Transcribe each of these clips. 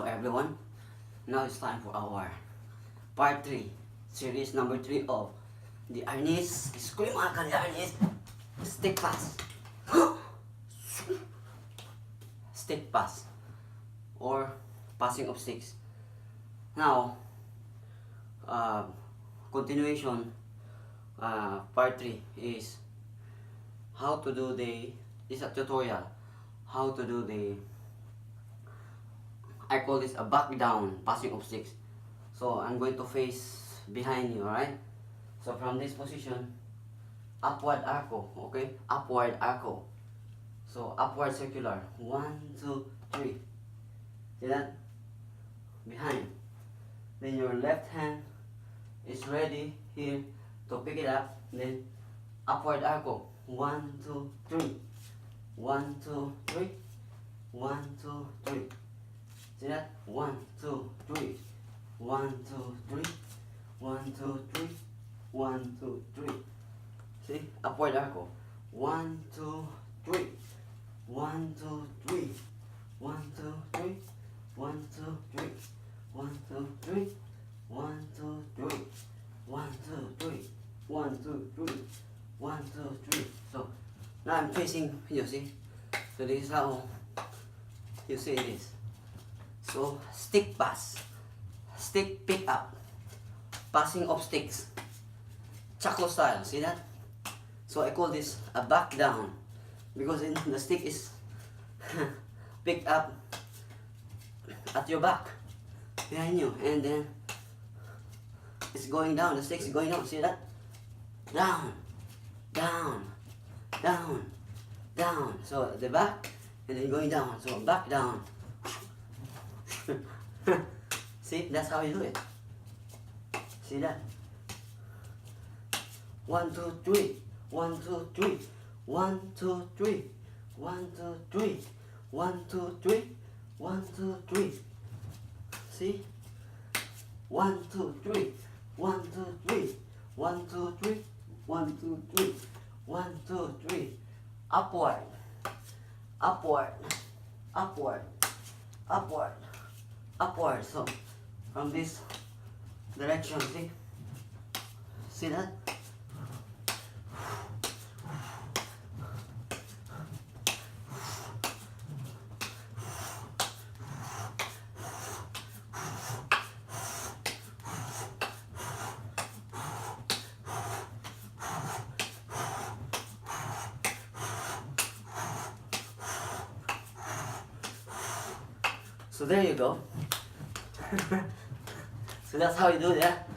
everyone, now it's time for our part 3, series number 3 of the Arnis, Eskrima the Arnis stick pass. Stick pass or passing of sticks. Now, continuation, part 3 is how to do this is a tutorial, how to do I call this a back down passing of sticks. So I'm going to face behind you, alright? So from this position, upward arco, okay? Upward arco. So upward circular. 1, 2, 3. See that? Behind. Then your left hand is ready here to pick it up. Then upward arco. 1, 2, 3. 1, 2, 3. 1, 2, 3. See that? 1, 2, 3. 1, 2, 3. 1, 2, 3. 1, 2, 3. See? Upward arco. 1, 2, 3. 1, 2, 3. 1, 2, 3. 1, 2, 3. 1, 2, 3. 1, 2, 3. 1, 2, 3. 1, 2, 3. 1, 2, 3. So now I'm facing you, see? So this is how you see this. So stick pass, stick pick up, passing of sticks, Chaco style. See that? So I call this a back down because the stick is picked up at your back, behind you, and then it's going down. The stick is going down. See that? Down, down, down, down. So the back and then going down. So back down. See, that's how you do it. See that? 1, 2, 3. 1, 2, 3. 1, 2, 3. 1, 2, 3. 1, 2, 3. 1, 2, 3. See? 1, 2, 3. 1, 2, 3. 1, 2, 3. 1, 2, 3. 1, 2, 3. Upward. Upward. Upward. Upward. Upward. So from this direction, see? See that? So there you go. So that's how you do that.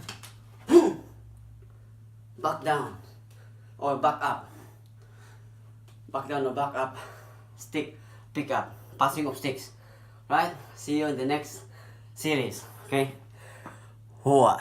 Back down or back up. Back down or back up. Stick pick up. Passing of sticks. Right? See you in the next series. Okay? Hua.